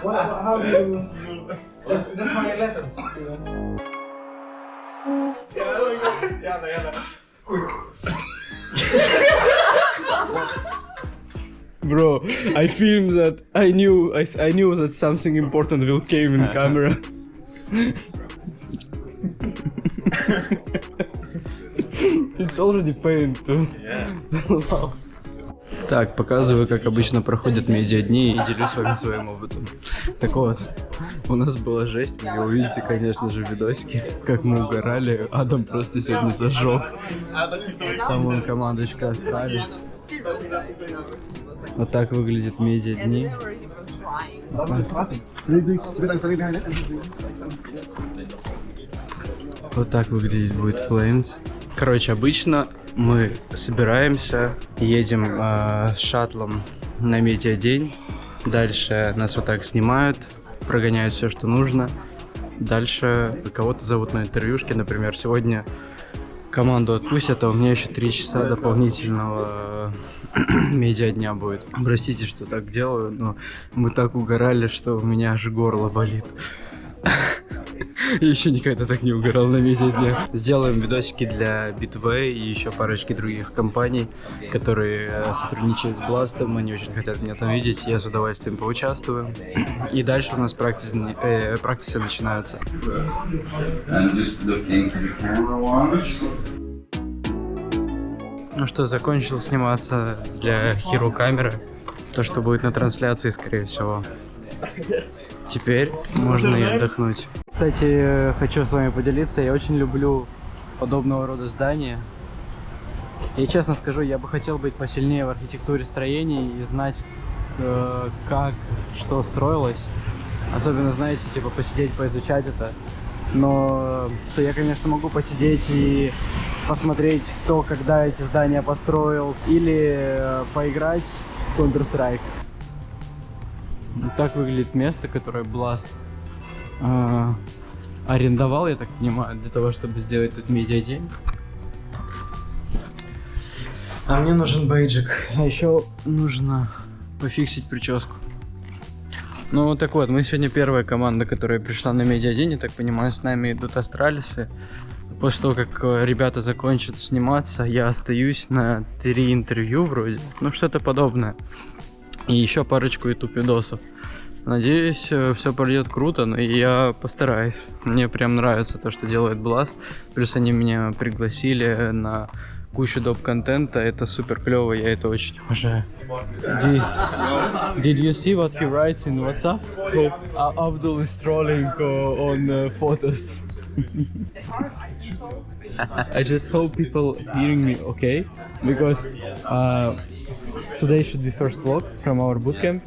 How do you... That's my letters. Bro, I filmed that. I knew that something important will came in camera. It's already paint too. Wow. Так, показываю, как обычно проходят медиа-дни и делюсь с вами своим опытом. Так вот, у нас была жесть, вы увидите, конечно же, видосики, как мы угорали. Адам просто сегодня зажег. Там вон командочка остались. Вот так выглядит медиа-дни. Вот так выглядит будет Flames. Короче, обычно мы собираемся, едем с шаттлом на медиа-день. Дальше нас вот так снимают, прогоняют все, что нужно. Дальше кого-то зовут на интервьюшки. Например, сегодня команду отпустят, а у меня еще 3 часа дополнительного медиа-дня будет. Простите, что так делаю, но мы так угорали, что у меня аж горло болит. Я еще никогда так не угорал на медиа-дне. Сделаем видосики для Bitway и еще парочки других компаний, которые сотрудничают с Blast'ом. Они очень хотят меня там видеть. Я с удовольствием поучаствую. И дальше у нас практики начинаются. Ну что, закончил сниматься для Hero камеры. То, что будет на трансляции, скорее всего. Теперь можно и отдохнуть. Кстати, хочу с вами поделиться. Я очень люблю подобного рода здания. И честно скажу, я бы хотел быть посильнее в архитектуре строений и знать, как, что строилось. Особенно, знаете, типа посидеть, поизучать это. Но что я, конечно, могу посидеть и посмотреть, кто когда эти здания построил. Или поиграть в Counter-Strike. Вот так выглядит место, которое Blast арендовал, я так понимаю, для того, чтобы сделать тут медиа-день. А мне нужен бейджик. А еще нужно пофиксить прическу. Ну вот так вот, мы сегодня первая команда, которая пришла на медиа-день, я так понимаю, с нами идут астралисы. После того, как ребята закончат сниматься, я остаюсь на 3 интервью вроде, ну что-то подобное. И еще парочку YouTube видосов. Надеюсь, все пройдет круто, но я постараюсь. Мне прям нравится то, что делает Blast. Плюс они меня пригласили на кучу доп-контента. Это супер клево, я это очень уважаю. Did you see what he writes in WhatsApp? Abdul is trolling on photos. I just hope people hearing me okay, because today should be first vlog from our bootcamp,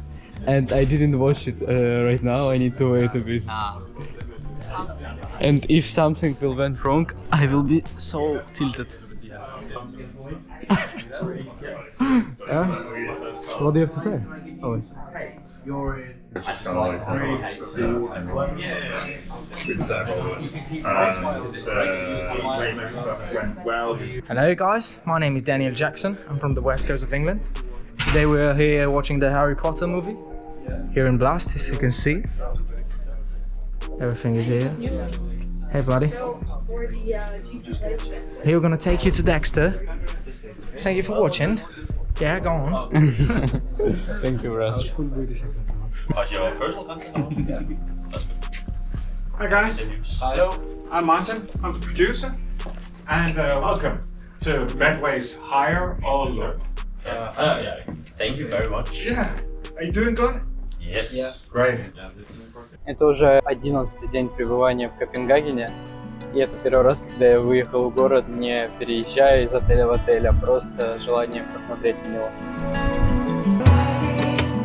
and I didn't watch it right now. I need to wait a bit. And if something will went wrong, I will be so tilted. Yeah? What do you have to say? Oh. Just kind of like Hello guys, my name is Daniel Jackson. I'm from the west coast of England. Today we're here watching the Harry Potter movie here in Blast, as you can see. Everything is here. Hey buddy. Here we're gonna take you to Dexter. Thank you for watching. Yeah, go on. Thank you, bro. Hi guys. Hello. I'm Martin. I'm the producer. And welcome to Medway's Higher or Low. yeah. Thank you very much. Yeah. Are you doing good? Yes. Yeah. Great. Это уже 11-й день пребывания в Копенгагене. И это первый раз, когда я выехал в город, не переезжая из отеля в отель, а просто желанием посмотреть на него.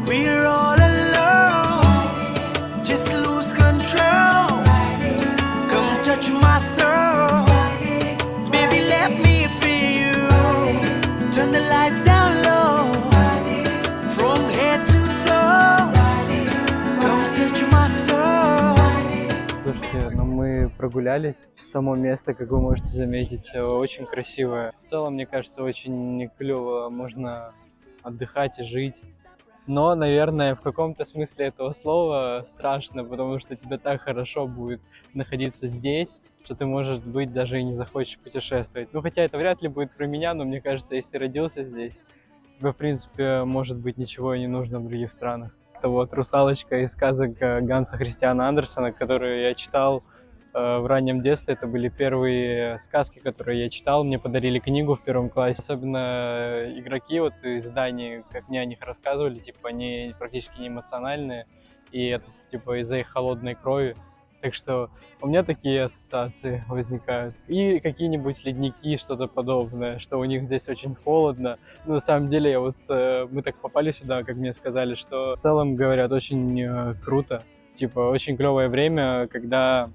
We're all alone, just lose control. Come touch my soul, baby, let me feel you. Turn the lights down low, from head to toe. Come touch my soul. Слушайте, ну мы прогулялись. Само место, как вы можете заметить, очень красивое. В целом, мне кажется, очень клево можно отдыхать и жить. Но, наверное, в каком-то смысле этого слова страшно, потому что тебе так хорошо будет находиться здесь, что ты, может быть, даже и не захочешь путешествовать. Ну, хотя это вряд ли будет про меня, но мне кажется, если ты родился здесь, тебе, в принципе, может быть, ничего и не нужно в других странах. Это вот «Русалочка» из сказок Ганса Христиана Андерсена, которую я читал в раннем детстве. Это были первые сказки, которые я читал. Мне подарили книгу в 1 классе. Особенно игроки вот из Дании, как мне о них рассказывали, типа они практически не эмоциональные. И это типа из-за их холодной крови. Так что у меня такие ассоциации возникают. И какие-нибудь ледники, что-то подобное, что у них здесь очень холодно. Но на самом деле мы так попали сюда, как мне сказали, что в целом, говорят, очень круто. Типа очень клевое время, когда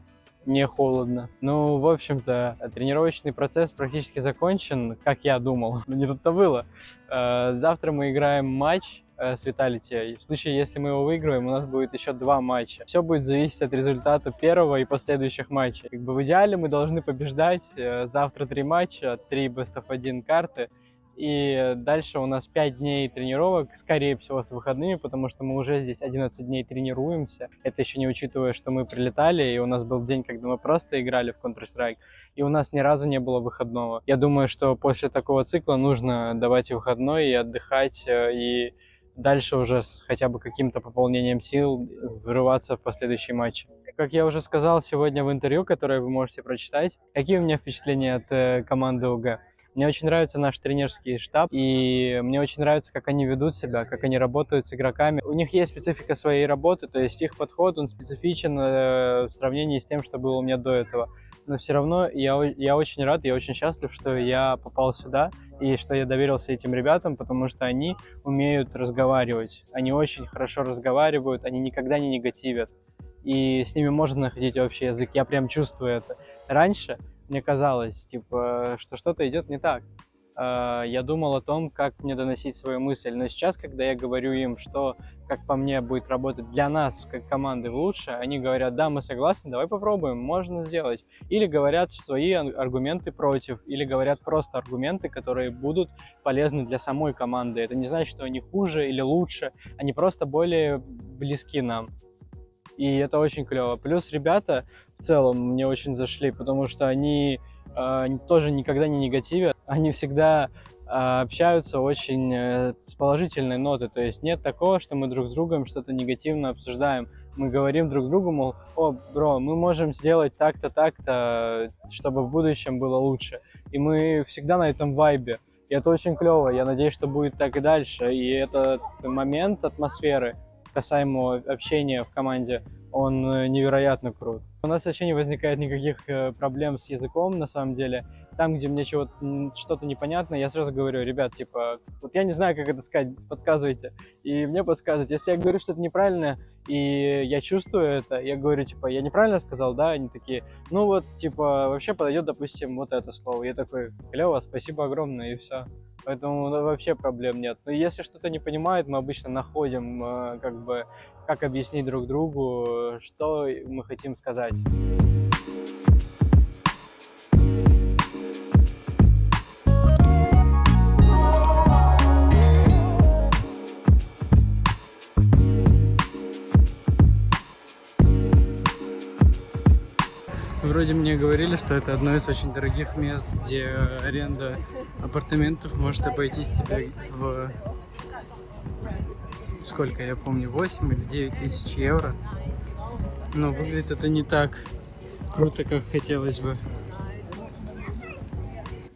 не холодно. Ну, в общем-то, тренировочный процесс практически закончен, как я думал. Но не тут-то было. Завтра мы играем матч с Vitality. В случае, если мы его выиграем, у нас будет еще 2 матча. Все будет зависеть от результата первого и последующих матчей. Как бы в идеале мы должны побеждать. Завтра 3 матча, 3 Best of 1 карты. И дальше у нас 5 дней тренировок, скорее всего, с выходными, потому что мы уже здесь 11 дней тренируемся. Это еще не учитывая, что мы прилетали, и у нас был день, когда мы просто играли в Counter-Strike, и у нас ни разу не было выходного. Я думаю, что после такого цикла нужно давать и выходной, и отдыхать, и дальше уже с хотя бы каким-то пополнением сил врываться в последующие матчи. Как я уже сказал сегодня в интервью, которое вы можете прочитать, какие у меня впечатления от команды ОГ? Мне очень нравится наш тренерский штаб, и мне очень нравится, как они ведут себя, как они работают с игроками. У них есть специфика своей работы, то есть их подход, он специфичен в сравнении с тем, что было у меня до этого. Но все равно я очень рад, я очень счастлив, что я попал сюда, и что я доверился этим ребятам, потому что они умеют разговаривать. Они очень хорошо разговаривают, они никогда не негативят. И с ними можно находить общий язык, я прям чувствую это. Раньше мне казалось, типа, что что-то идет не так. Я думал о том, как мне доносить свою мысль. Но сейчас, когда я говорю им, что, как по мне, будет работать для нас, как команды, лучше, они говорят, да, мы согласны, давай попробуем, можно сделать. Или говорят свои аргументы против, или говорят просто аргументы, которые будут полезны для самой команды. Это не значит, что они хуже или лучше, они просто более близки нам. И это очень клево. Плюс ребята в целом мне очень зашли, потому что они тоже никогда не негативят. Они всегда общаются очень с положительной ноты. То есть нет такого, что мы друг с другом что-то негативно обсуждаем. Мы говорим друг другу, мол, о, бро, мы можем сделать так-то, так-то, чтобы в будущем было лучше. И мы всегда на этом вайбе. И это очень клево. Я надеюсь, что будет так и дальше. И этот момент атмосферы касаемо общения в команде, он невероятно крут. У нас вообще не возникает никаких проблем с языком, на самом деле. Там, где мне что-то непонятно, я сразу говорю, ребят, типа, вот я не знаю, как это сказать, подсказывайте. И мне подсказывают. Если я говорю что-то неправильно, и я чувствую это, я говорю, типа, я неправильно сказал, да? Они такие, ну вот, типа, вообще подойдет, допустим, вот это слово. Я такой, клево, спасибо огромное, и все. Поэтому вообще проблем нет. Но если что-то не понимают, мы обычно находим, как объяснить друг другу, что мы хотим сказать. Вроде мне говорили, что это одно из очень дорогих мест, где аренда апартаментов может обойтись тебе в, сколько я помню, 8 или 9 тысяч евро. Но выглядит это не так круто, как хотелось бы.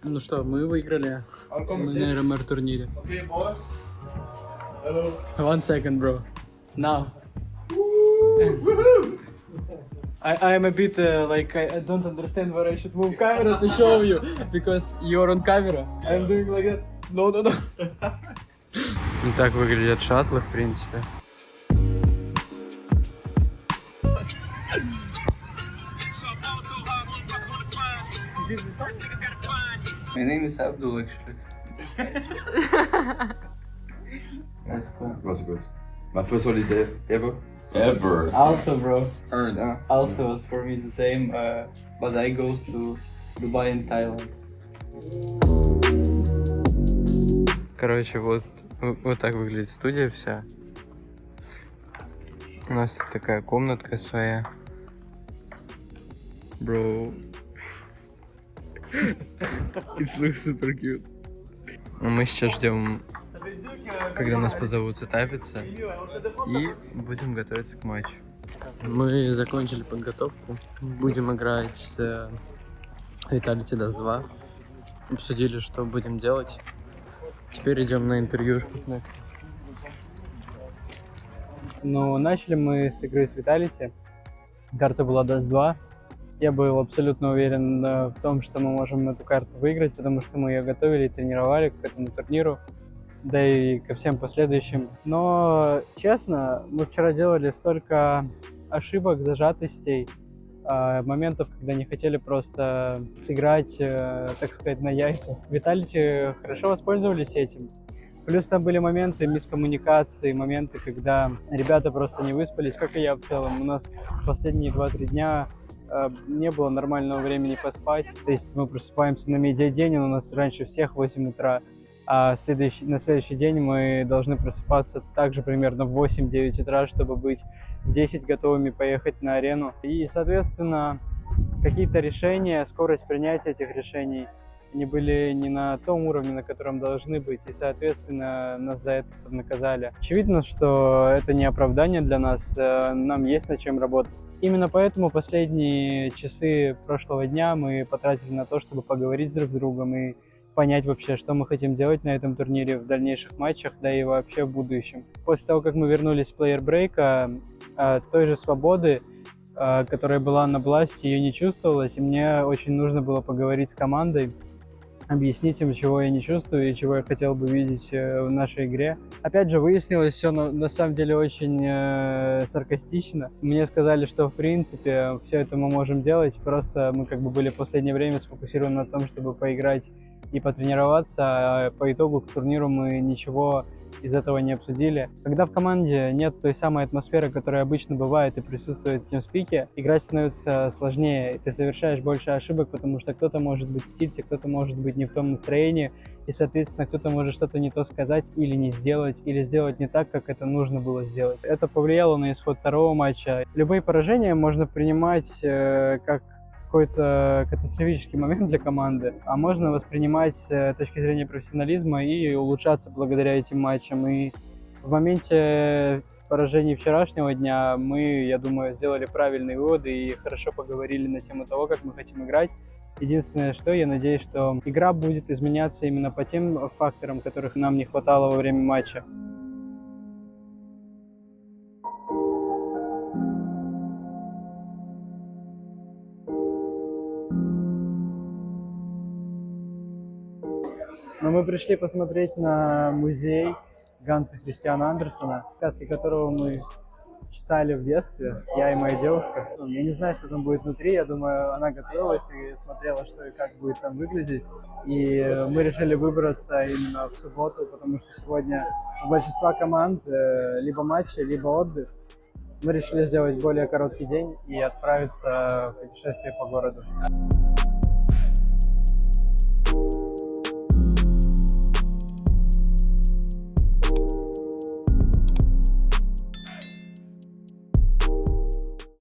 Ну что, мы выиграли на РМР турнире. One second, bro. Now. I am a bit I don't understand where I should move camera to show you because you're on camera. I'm doing like that. No. Так выглядят шаттлы, в принципе. My name is Abdul, actually. That's cool. It was good. My first holiday ever. Also, bro. Earned. Also, for me the same, but I goes to Dubai and Thailand. Короче, вот так выглядит студия вся. У нас тут такая комнатка своя. Bro. It looks super cute. Мы сейчас ждем, когда нас позовут сетапиться, и будем готовиться к матчу. Мы закончили подготовку. Будем играть Vitality Dust 2. Обсудили, что будем делать. Теперь идем на интервьюшку с Next. Ну, начали мы с игры с Vitality. Карта была Dust 2. Я был абсолютно уверен в том, что мы можем эту карту выиграть, потому что мы ее готовили и тренировали к этому турниру, да и ко всем последующим. Но, честно, мы вчера делали столько ошибок, зажатостей, моментов, когда не хотели просто сыграть, так сказать, на яйца. Vitality хорошо воспользовались этим. Плюс там были моменты мискоммуникации, моменты, когда ребята просто не выспались, как и я в целом. У нас последние 2-3 дня не было нормального времени поспать. То есть мы просыпаемся на медиадень, у нас раньше всех 8 утра, а на следующий день мы должны просыпаться также примерно в 8-9 утра, чтобы быть в 10 готовыми поехать на арену. И, соответственно, какие-то решения, скорость принятия этих решений, они были не на том уровне, на котором должны быть, и, соответственно, нас за это наказали. Очевидно, что это не оправдание для нас, нам есть над чем работать. Именно поэтому последние часы прошлого дня мы потратили на то, чтобы поговорить друг с другом и понять вообще, что мы хотим делать на этом турнире в дальнейших матчах, да и вообще в будущем. После того, как мы вернулись с плеер-брейка, той же свободы, которая была на Бласте, ее не чувствовалось, и мне очень нужно было поговорить с командой, объяснить им, чего я не чувствую и чего я хотел бы видеть в нашей игре. Опять же, выяснилось все на самом деле очень саркастично. Мне сказали, что в принципе все это мы можем делать, просто мы как бы были в последнее время сфокусированы на том, чтобы поиграть и потренироваться, а по итогу к турниру мы ничего из этого не обсудили. Когда в команде нет той самой атмосферы, которая обычно бывает и присутствует в TeamSpeak, играть становится сложнее, ты совершаешь больше ошибок, потому что кто-то может быть в тильте, кто-то может быть не в том настроении, и, соответственно, кто-то может что-то не то сказать или не сделать, или сделать не так, как это нужно было сделать. Это повлияло на исход второго матча. Любые поражения можно принимать как какой-то катастрофический момент для команды, а можно воспринимать с точки зрения профессионализма и улучшаться благодаря этим матчам. И в моменте поражений вчерашнего дня мы, я думаю, сделали правильные выводы и хорошо поговорили на тему того, как мы хотим играть. Единственное, что я надеюсь, что игра будет изменяться именно по тем факторам, которых нам не хватало во время матча. Но мы пришли посмотреть на музей Ганса Христиана Андерсена, сказки которого мы читали в детстве, я и моя девушка. Я не знаю, что там будет внутри, я думаю, она готовилась и смотрела, что и как будет там выглядеть. И мы решили выбраться именно в субботу, потому что сегодня у большинства команд либо матчи, либо отдых. Мы решили сделать более короткий день и отправиться в путешествие по городу.